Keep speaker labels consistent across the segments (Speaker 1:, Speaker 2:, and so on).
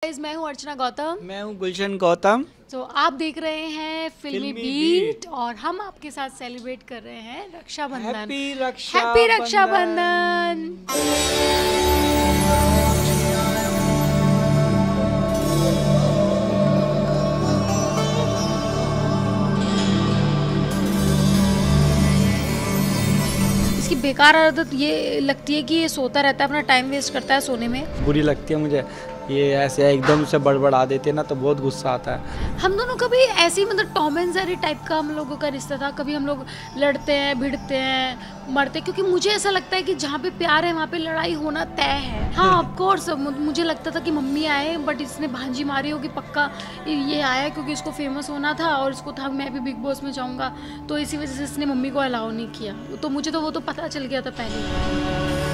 Speaker 1: मैं हूँ अर्चना गौतम।
Speaker 2: मैं हूँ गुलशन गौतम।
Speaker 1: तो आप देख रहे हैं फिल्मी बीट और हम आपके साथ सेलिब्रेट कर रहे हैं रक्षाबंधन।
Speaker 2: हैप्पी
Speaker 1: रक्षाबंधन। इसकी बेकार आदत ये लगती है कि ये सोता रहता है, अपना टाइम वेस्ट करता है सोने में।
Speaker 2: बुरी लगती है मुझे ये ऐसे एकदम से बड़बड़ा देते हैं ना, तो बहुत गुस्सा आता है।
Speaker 1: हम दोनों का भी ऐसे ही मतलब टॉम एंड जेरी टाइप का हम लोगों का रिश्ता था। कभी हम लोग लड़ते हैं, भिड़ते हैं, मरते, क्योंकि मुझे ऐसा लगता है कि जहाँ पे प्यार है वहाँ पे लड़ाई होना तय है। हाँ ऑफ कोर्स मुझे लगता था कि मम्मी आए बट इसने भांजी मारी होगी पक्का, ये आया क्योंकि इसको फेमस होना था और इसको था मैं भी बिग बॉस में जाऊँगा, तो इसी वजह से इसने मम्मी को अलाउ नहीं किया। तो मुझे तो वो तो पता चल गया था पहले।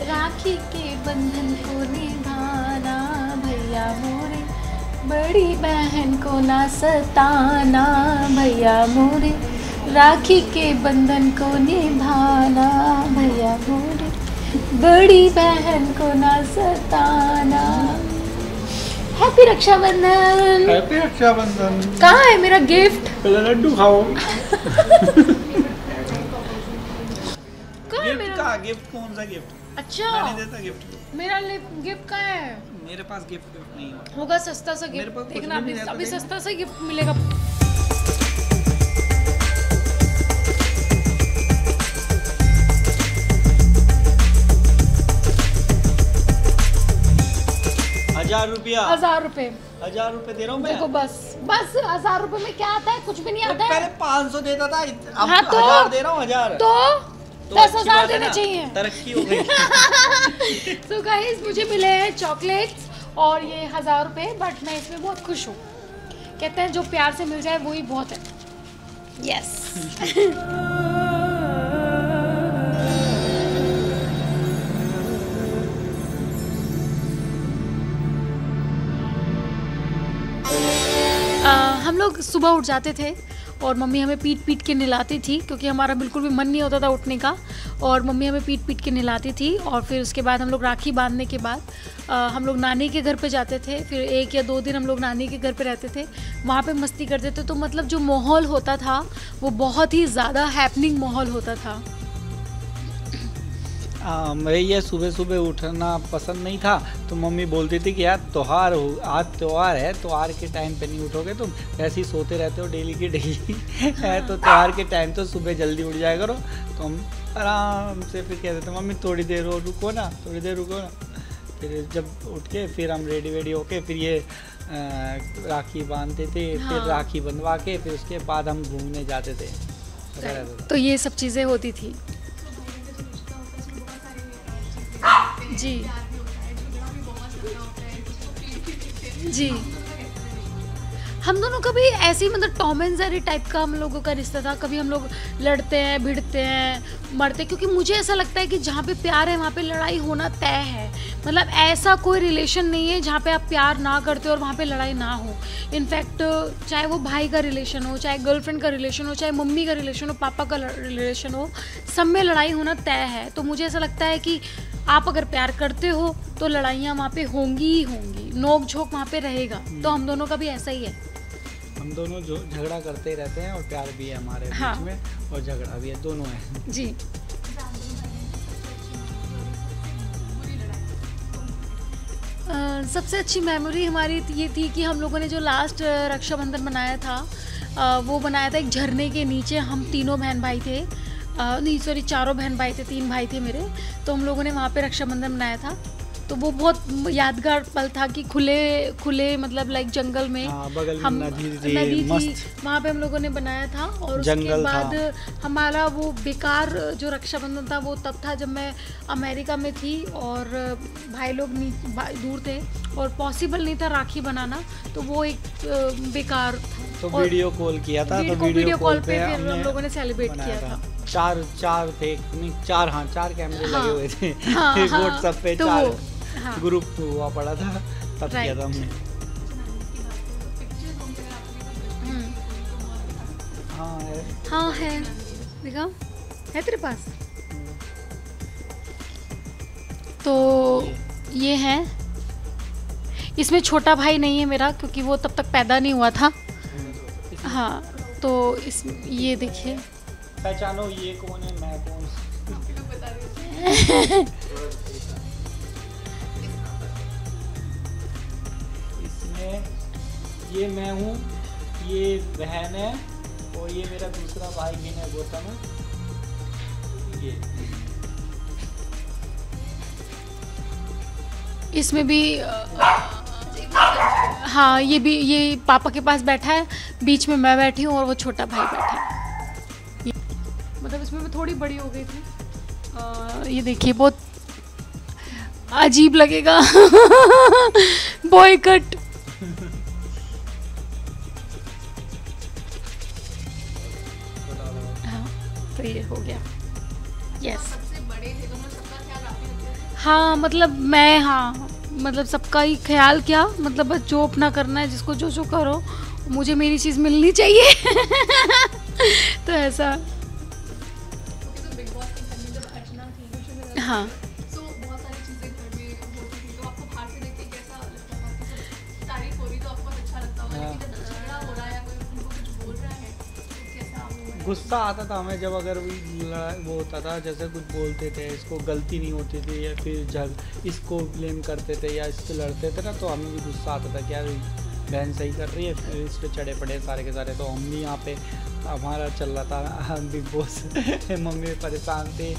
Speaker 1: राखी के बंधन को निभाना, भैया मोरे बड़ी बहन को ना सताना, भैया मोरे राखी के बंधन को निभाना, भैया मोरे बड़ी बहन को ना सताना। हैप्पी रक्षाबंधन।
Speaker 2: हैप्पी रक्षाबंधन।
Speaker 1: कहाँ है मेरा गिफ्ट?
Speaker 2: पहले लड्डू खाओ। गिफ्ट कौन सा गिफ्ट?
Speaker 1: अच्छा
Speaker 2: मैं नहीं देता गिफ्ट।
Speaker 1: मेरा गिफ्ट कहाँ है?
Speaker 2: मेरे पास गिफ्ट नहीं
Speaker 1: होगा सस्ता सा गिफ्ट। देखना अभी सस्ता सा गिफ्ट मिलेगा।
Speaker 2: ₹1000।
Speaker 1: 1000 रुपए।
Speaker 2: 1000 रुपए दे रहा हूँ मैं।
Speaker 1: देखो बस 1000 रुपए में क्या आता है? कुछ भी नहीं आता है।
Speaker 2: पहले 500 देता था, अब
Speaker 1: हाँ,
Speaker 2: 1000 दे रहा हूँ। 1000
Speaker 1: तो 10,000 देने चाहिए।
Speaker 2: तरक्की हो गई।
Speaker 1: तो गाइस मुझे मिले हैं चॉकलेट्स और ये 1000 रुपए, बट मैं इसमें बहुत खुश हूँ। कहते हैं जो प्यार से मिल जाए वही बहुत है। यस। हम लोग सुबह उठ जाते थे और मम्मी हमें पीट पीट के नहलाती थी, क्योंकि हमारा बिल्कुल भी मन नहीं होता था उठने का, और मम्मी हमें पीट पीट के नहलाती थी। और फिर उसके बाद हम लोग राखी बांधने के बाद हम लोग नानी के घर पे जाते थे। फिर 1 या 2 दिन हम लोग नानी के घर पे रहते थे, वहाँ पे मस्ती करते थे। तो मतलब जो माहौल होता था वो बहुत ही ज़्यादा हैपनिंग माहौल होता था।
Speaker 2: मैं ये सुबह सुबह उठना पसंद नहीं था, तो मम्मी बोलती थी कि यार त्योहार हो, आज त्योहार है, त्योहार के टाइम पे नहीं उठोगे तुम, ऐसे ही सोते रहते हो डेली की डेली है, तो त्योहार के टाइम तो सुबह जल्दी उठ जाया करो। तो हम आराम से फिर कहते थे मम्मी थोड़ी देर रुको ना, थोड़ी देर रुको ना। फिर जब उठ के फिर हम रेडी वेडी होके फिर ये राखी बांधते थे। हाँ। फिर राखी बंधवा के फिर उसके बाद हम घूमने जाते थे।
Speaker 1: तो ये सब चीज़ें होती थी जी जी। हम दोनों का भी ऐसे ही मतलब टॉम एंड जेरी टाइप का हम लोगों का रिश्ता था। कभी हम लोग लड़ते हैं, भिड़ते हैं, मरते, क्योंकि मुझे ऐसा लगता है कि जहाँ पे प्यार है वहाँ पे लड़ाई होना तय है। मतलब ऐसा कोई रिलेशन नहीं है जहाँ पे आप प्यार ना करते हो और वहाँ पे लड़ाई ना हो। इनफैक्ट चाहे वो भाई का रिलेशन हो, चाहे गर्लफ्रेंड का रिलेशन हो, चाहे मम्मी का रिलेशन हो, पापा का रिलेशन हो, सब में लड़ाई होना तय है। तो मुझे ऐसा लगता है कि आप अगर प्यार करते हो तो लड़ाइयाँ वहाँ पे होंगी ही होंगी, नोक झोंक वहाँ पे रहेगा। तो हम दोनों का भी ऐसा ही है।
Speaker 2: हम दोनों जो झगड़ा करते रहते हैं और प्यार भी है हमारे बीच में, और झगड़ा भी है, दोनों है
Speaker 1: जी। सबसे अच्छी मेमोरी हमारी ये थी कि हम लोगों ने जो लास्ट रक्षाबंधन बनाया था वो बनाया था एक झरने के नीचे। हम तीनों बहन भाई थे, नहीं सॉरी 4 बहन भाई थे, 3 भाई थे मेरे। तो हम लोगों ने वहाँ पे रक्षाबंधन बनाया था। तो वो बहुत यादगार पल था कि खुले मतलब लाइक जंगल में,
Speaker 2: बगल में
Speaker 1: हम
Speaker 2: नदी
Speaker 1: थी वहाँ पे हम लोगों ने बनाया था। और उसके बाद हमारा वो बेकार जो रक्षाबंधन था वो तब था जब मैं अमेरिका में थी और भाई लोग दूर थे और पॉसिबल नहीं था राखी बनाना, तो वो एक बेकार था।
Speaker 2: तो वीडियो कॉल किया था, तो
Speaker 1: वीडियो कॉल पे फिर हम लोगों ने सेलिब्रेट किया था।
Speaker 2: चार थे, नहीं चार, हाँ 4 कैमरे
Speaker 1: हाँ,
Speaker 2: लगे हुए थे।
Speaker 1: हाँ, हाँ,
Speaker 2: व्हाट्सएप पे
Speaker 1: तो
Speaker 2: 4
Speaker 1: वो, हाँ,
Speaker 2: ग्रुप हुआ पड़ा था, तब किया था हमने।
Speaker 1: हम्म,
Speaker 2: हाँ है।
Speaker 1: हाँ है, दिखाओ, है तेरे पास? तो ये है, इसमें छोटा भाई नहीं है मेरा क्योंकि वो तब तक पैदा नहीं हुआ था। हाँ, तो इस ये देखिए,
Speaker 2: पहचानो ये कौन है, मैं कौन? इसमें ये मैं हूँ, ये बहन है, और ये मेरा दूसरा भाई विनय गौतम है। ये
Speaker 1: इसमें भी हाँ, ये पापा के पास बैठा है, बीच में मैं बैठी हूँ और वो छोटा भाई बैठा है। मतलब इसमें मैं थोड़ी बड़ी हो गई थी। ये देखिए, बहुत अजीब लगेगा। Boy cut. हाँ, तो ये हो गया। यस, हाँ मतलब मैं, हाँ मतलब सबका ही ख्याल, क्या मतलब बस जो अपना करना है, जिसको जो जो करो, मुझे मेरी चीज़ मिलनी चाहिए। तो ऐसा। हाँ,
Speaker 2: गुस्सा आता था हमें जब अगर वो होता था, जैसे कुछ बोलते थे, इसको गलती नहीं होती थी, या फिर इसको ब्लेम करते थे या इससे लड़ते थे ना, तो हमें भी गुस्सा आता था कि यार बहन सही कर रही है, फिर इस पे चढ़े पड़े सारे के सारे। तो हम भी यहाँ पे हमारा चल रहा था बिग बॉस। मम्मी परेशान थे,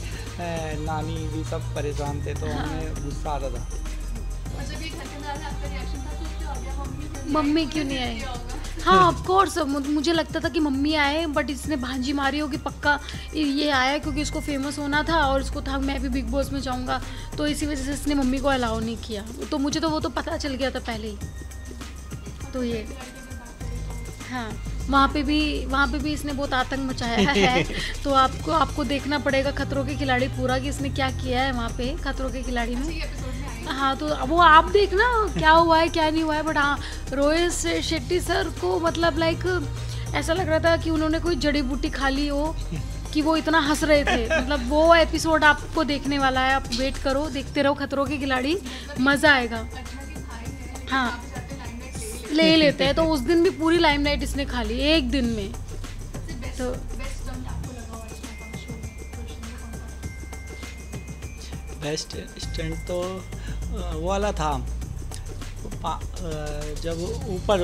Speaker 2: नानी भी सब परेशान थे, तो हमें गुस्सा आता था।
Speaker 1: मम्मी क्यों नहीं आई? हाँ ऑफ कोर्स, मुझे लगता था कि मम्मी आए, बट इसने भांजी मारी होगी पक्का, ये आया क्योंकि इसको फेमस होना था और इसको था मैं भी बिग बॉस में जाऊंगा, तो इसी वजह से इसने मम्मी को अलाउ नहीं किया। तो मुझे तो वो तो पता चल गया था पहले ही। तो ये हाँ, वहाँ पे भी इसने बहुत आतंक मचाया है। तो आपको देखना पड़ेगा खतरों के खिलाड़ी पूरा, कि इसने क्या किया है वहाँ पे खतरों के खिलाड़ी में। हाँ, तो वो आप देखना क्या हुआ है क्या नहीं हुआ है। बट हाँ, रोहित शेट्टी सर को मतलब लाइक ऐसा लग रहा था कि उन्होंने कोई जड़ी बूटी खा ली हो, कि वो इतना हंस रहे थे। मतलब वो एपिसोड आपको देखने वाला है, आप वेट करो, देखते रहो खतरों के खिलाड़ी, मज़ा आएगा। हाँ, ले लेते हैं। तो उस दिन भी पूरी लाइमलाइट इसने खा ली एक दिन में। तो
Speaker 2: बेस्ट स्टंट तो वो वाला था, जब ऊपर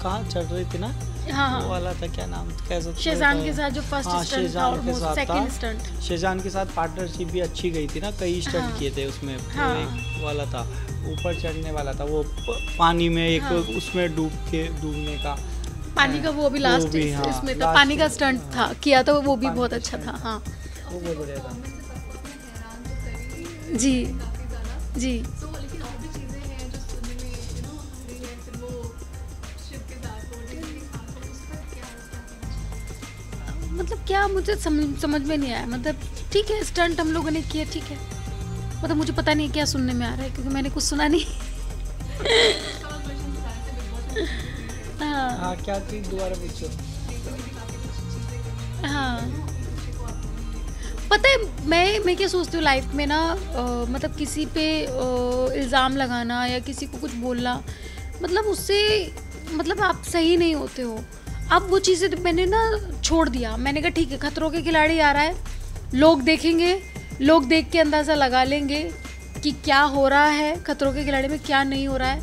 Speaker 2: कहाँ चढ़ रही थी ना,
Speaker 1: हाँ,
Speaker 2: वो वाला था, क्या नाम, कैसे
Speaker 1: शेजान के साथ जो फर्स्ट स्टंट था, ऑलमोस्ट सेकंड स्टंट।
Speaker 2: शेजान के साथ पार्टनरशिप भी अच्छी गई थी ना, कई स्टंट किए थे उसमें।
Speaker 1: हाँ,
Speaker 2: एक वाला था ऊपर चढ़ने वाला था, वो पानी में एक उसमें डूबने का,
Speaker 1: पानी का वो भी लास्ट इसमें था, पानी का स्टंट था किया था, वो भी बहुत अच्छा था। हाँ,
Speaker 2: वो बहुत बढ़िया था।
Speaker 1: जी जी। मतलब क्या, मुझे समझ में नहीं आया। मतलब ठीक है, स्टंट हम लोगों ने किया, ठीक है, मतलब मुझे पता नहीं क्या सुनने में आ रहा है क्योंकि मैंने कुछ सुना नहीं।
Speaker 2: हाँ, क्या चीज़ दोबारा पूछो।
Speaker 1: हाँ, पता है मैं क्या सोचती हूँ लाइफ में ना, मतलब किसी पे इल्ज़ाम लगाना या किसी को कुछ बोलना, मतलब उससे मतलब आप सही नहीं होते हो। अब वो चीज़ें तो मैंने ना छोड़ दिया। मैंने कहा ठीक है, खतरों के खिलाड़ी आ रहा है, लोग देखेंगे, लोग देख के अंदाज़ा लगा लेंगे कि क्या हो रहा है खतरों के खिलाड़ी में, क्या नहीं हो रहा है,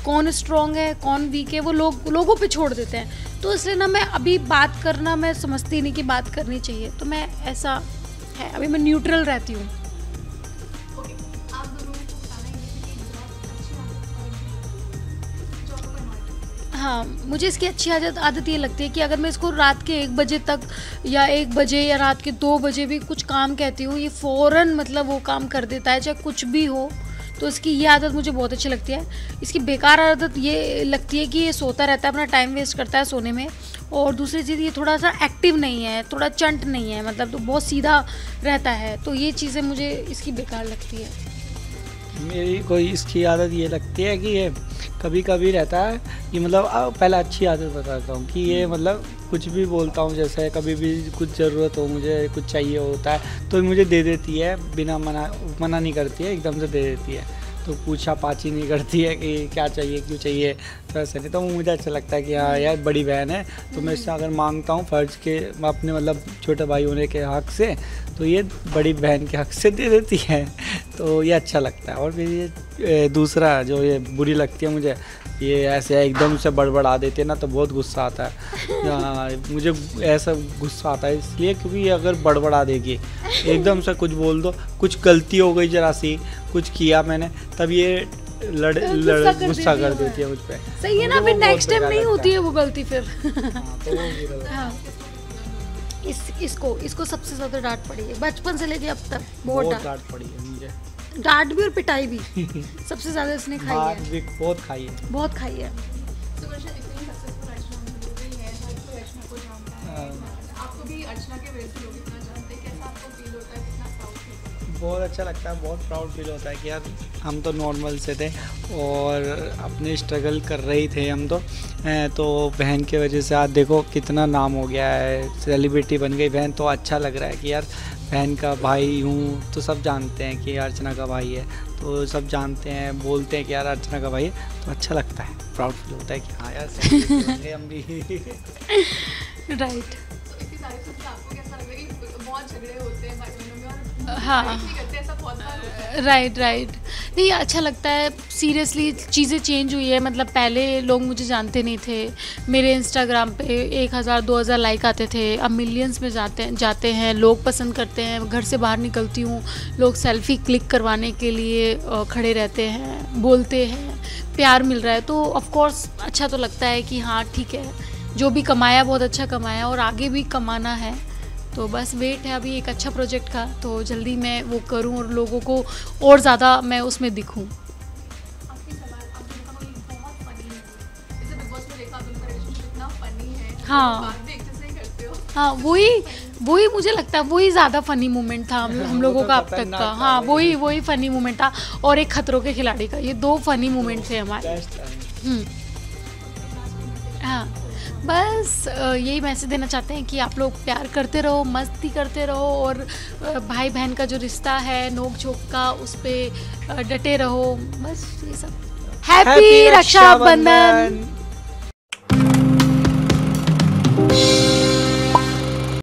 Speaker 1: कौन स्ट्रॉन्ग है कौन वीक है, वो लोगों पे छोड़ देते हैं। तो इसलिए ना मैं अभी बात करना, मैं समझती नहीं कि बात करनी चाहिए, तो मैं ऐसा है, अभी मैं न्यूट्रल रहती हूँ। हाँ, मुझे इसकी अच्छी आदत ये लगती है कि अगर मैं इसको रात के 1 बजे तक या 1 बजे या रात के 2 बजे भी कुछ काम कहती हूँ, ये फ़ौरन मतलब वो काम कर देता है, चाहे कुछ भी हो। तो इसकी ये आदत मुझे बहुत अच्छी लगती है। इसकी बेकार आदत ये लगती है कि ये सोता रहता है, अपना टाइम वेस्ट करता है सोने में, और दूसरी चीज़ ये थोड़ा सा एक्टिव नहीं है, थोड़ा चंट नहीं है, मतलब तो बहुत सीधा रहता है, तो ये चीज़ें मुझे इसकी बेकार लगती है।
Speaker 2: मेरी कोई इसकी आदत ये लगती है कि ये कभी कभी रहता है कि मतलब पहले अच्छी आदत बताता हूँ कि ये मतलब कुछ भी बोलता हूँ, जैसे कभी भी कुछ ज़रूरत हो, मुझे कुछ चाहिए होता है तो मुझे दे देती है, बिना मना नहीं करती है, एकदम से दे देती है। तो पूछा पाछी नहीं करती है कि क्या चाहिए क्यों चाहिए, तो ऐसा नहीं। तो मुझे अच्छा लगता है कि हाँ यार बड़ी बहन है, तो मैं इससे अगर मांगता हूँ फ़र्ज़ के अपने मतलब छोटे भाई होने के हक़ से, तो ये बड़ी बहन के हक़ से दे देती है, तो ये अच्छा लगता है। और फिर ये दूसरा जो ये बुरी लगती है मुझे, ये ऐसे एकदम से बड़बड़ा देते हैं ना, तो बहुत गुस्सा आता है। मुझे ऐसा गुस्सा आता है इसलिए क्योंकि ये अगर बड़बड़ा देगी, एकदम से कुछ बोल दो, कुछ गलती हो गई जरा सी, कुछ किया मैंने, तब ये गुस्सा कर देती है मुझ पे।
Speaker 1: सही है ना, फिर नेक्स्ट टाइम नहीं होती है वो गलती फिर।
Speaker 2: तो वो
Speaker 1: हाँ। इसको सबसे ज़्यादा डांट पड़ी है बचपन से लेके अब तक, बहुत
Speaker 2: डांट पड़ी है मुझे,
Speaker 1: डांट भी और पिटाई भी सबसे ज़्यादा इसने खाई है,
Speaker 2: भी बहुत खाई है,
Speaker 1: बहुत खाई है।
Speaker 2: बहुत अच्छा लगता है, बहुत प्राउड फील होता है कि यार हम तो नॉर्मल से थे और अपने स्ट्रगल कर रही थे हम तो बहन की वजह से आज देखो कितना नाम हो गया है, सेलिब्रिटी बन गई बहन, तो अच्छा लग रहा है कि यार बहन का भाई हूँ, तो सब जानते हैं कि अर्चना का भाई है, तो सब जानते हैं, बोलते हैं कि यार अर्चना का भाई है, तो अच्छा लगता है, प्राउड फील होता है कि हाँ यार सेलिब्रिटी बन गए हम भी।
Speaker 1: राइट। हाँ राइट नहीं, अच्छा लगता है सीरियसली। चीज़ें चेंज हुई है, मतलब पहले लोग मुझे जानते नहीं थे, मेरे इंस्टाग्राम पे 1000-2000 लाइक आते थे, अब मिलियंस में जाते हैं, लोग पसंद करते हैं। घर से बाहर निकलती हूँ, लोग सेल्फी क्लिक करवाने के लिए खड़े रहते हैं, बोलते हैं, प्यार मिल रहा है, तो ऑफ कोर्स अच्छा तो लगता है कि हाँ ठीक है, जो भी कमाया बहुत अच्छा कमाया और आगे भी कमाना है, तो बस वेट है अभी एक अच्छा प्रोजेक्ट का, तो जल्दी मैं वो करूं और लोगों को और ज़्यादा मैं उसमें दिखूं। हाँ हाँ, वही मुझे लगता है वही ज़्यादा फ़नी मोमेंट था हम लोगों का अब तक का। हाँ वही फ़नी मोमेंट था, और एक खतरों के खिलाड़ी का, ये 2 फ़नी मोमेंट थे हमारे। हाँ बस यही मैसेज देना चाहते हैं कि आप लोग प्यार करते रहो, मस्ती करते रहो, और भाई बहन का जो रिश्ता है नोक झोंक का, उस पर डटे रहो, बस ये सब। हैप्पी रक्षाबंधन।